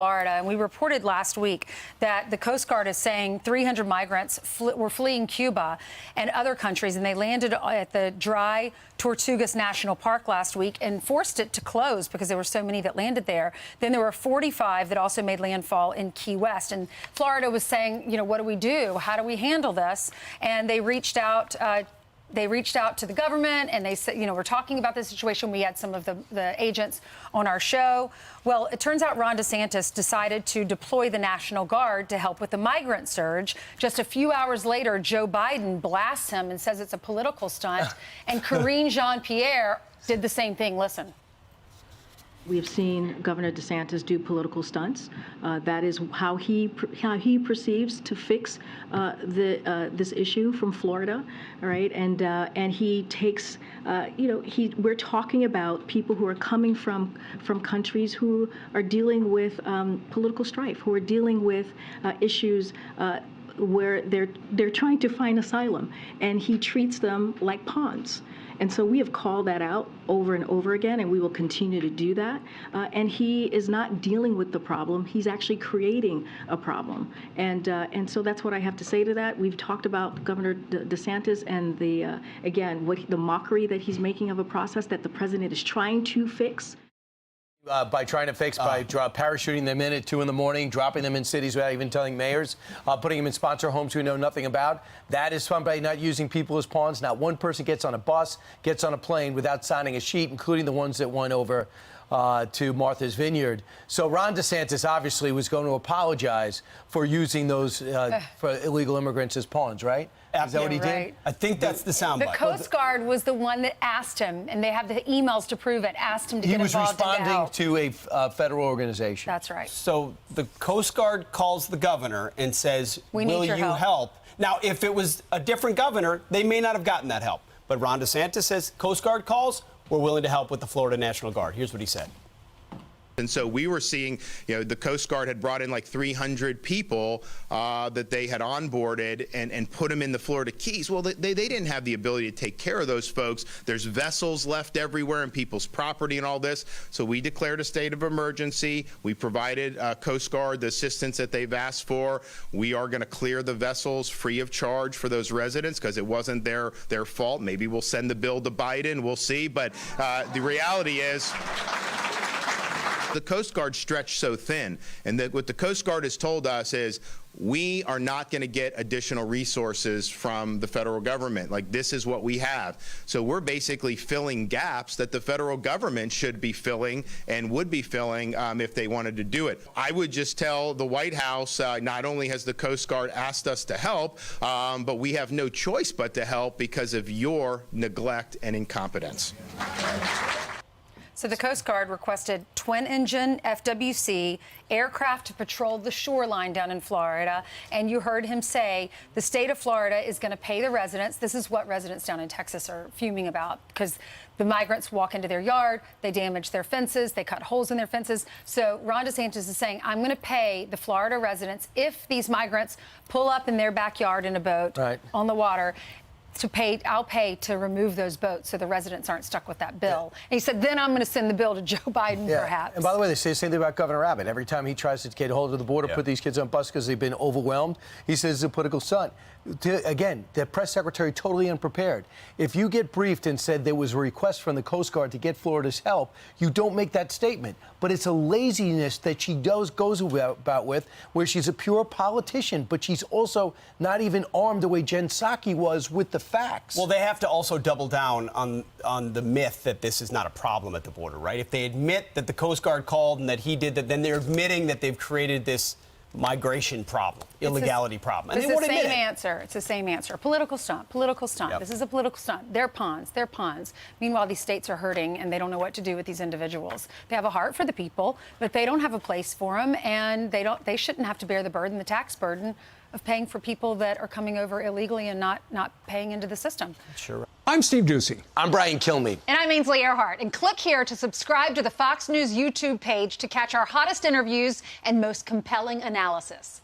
Florida, and we reported last week that the Coast Guard is saying 300 migrants were fleeing Cuba and other countries, and they landed at the dry Tortugas National Park last week and forced it to close because there were so many that landed there. Then there were 45 that also made landfall in Key West, and Florida was saying, what do we do? How do we handle this? And they reached out. They reached out to the government and they said, we're talking about this situation. We had some of the agents on our show. Well, it turns out Ron DeSantis decided to deploy the National Guard to help with the migrant surge. Just a few hours later, Joe Biden blasts him and says it's a political stunt. And Karine Jean Pierre did the same thing. Listen. We have seen Governor DeSantis do political stunts. That is how he perceives to fix this issue from Florida, all right? And he takes, we're talking about people who are coming from countries who are dealing with political strife, who are dealing with issues where they're trying to find asylum, and he treats them like pawns. And so we have called that out over and over again, and we will continue to do that. And he is not dealing with the problem; he's actually creating a problem. And so that's what I have to say to that. We've talked about Governor DeSantis and the mockery that he's making of a process that the president is trying to fix. By trying to fix, by parachuting them in at 2 in the morning, dropping them in cities without even telling mayors, putting them in sponsor homes we know nothing about. That is somebody not using people as pawns. Not one person gets on a bus, gets on a plane without signing a sheet, including the ones that went over to Martha's Vineyard. So Ron DeSantis obviously was going to apologize for using those for illegal immigrants as pawns, right? Is that what he did? I think that's the soundbite. The Coast Guard was the one that asked him, and they have the emails to prove it, asked him to get involved. He was responding to a federal organization. That's right. So the Coast Guard calls the governor and says, will you help? Now, if it was a different governor, they may not have gotten that help. But Ron DeSantis says, Coast Guard calls, we're willing to help with the Florida National Guard. Here's what he said. And so we were seeing, the Coast Guard had brought in like 300 people that they had onboarded and put them in the Florida Keys. Well, they didn't have the ability to take care of those folks. There's vessels left everywhere and people's property and all this. So we declared a state of emergency. We provided Coast Guard the assistance that they've asked for. We are going to clear the vessels free of charge for those residents because it wasn't their fault. Maybe we'll send the bill to Biden. We'll see. But the reality is, the Coast Guard stretched so thin, and that what the Coast Guard has told us is we are not going to get additional resources from the federal government. Like, this is what we have. So we're basically filling gaps that the federal government should be filling and would be filling if they wanted to do it. I would just tell the White House, not only has the Coast Guard asked us to help, but we have no choice but to help because of your neglect and incompetence. So the Coast Guard requested twin-engine FWC aircraft to patrol the shoreline down in Florida. And you heard him say the state of Florida is going to pay the residents. This is what residents down in Texas are fuming about because the migrants walk into their yard, they damage their fences, they cut holes in their fences. So Ron DeSantis is saying, I'm going to pay the Florida residents if these migrants pull up in their backyard in a boat on the water. I'll pay to remove those boats so the residents aren't stuck with that bill. And he said, then I'm going to send the bill to Joe Biden, perhaps. And by the way, they say the same thing about Governor Abbott. Every time he tries to get a hold of the border, put these kids on bus because they've been overwhelmed, he says it's a political stunt. Again, the press secretary totally unprepared. If you get briefed and said there was a request from the Coast Guard to get Florida's help, you don't make that statement. But it's a laziness that she goes about with, where she's a pure politician, but she's also not even armed the way Jen Psaki was with the facts. Well, they have to also double down on the myth that this is not a problem at the border, right? If they admit that the Coast Guard called and that he did that, then they're admitting that they've created this migration problem, illegality problem. And it's the same answer. It's the same answer. Political stunt. Political stunt. Yep. This is a political stunt. They're pawns. They're pawns. Meanwhile, these states are hurting and they don't know what to do with these individuals. They have a heart for the people, but they don't have a place for them, and they shouldn't have to bear the burden, the tax burden, of paying for people that are coming over illegally and not paying into the system. Sure. I'm Steve Doocy. I'm Brian Kilmeade. And I'm Ainsley Earhart. And click here to subscribe to the Fox News YouTube page to catch our hottest interviews and most compelling analysis.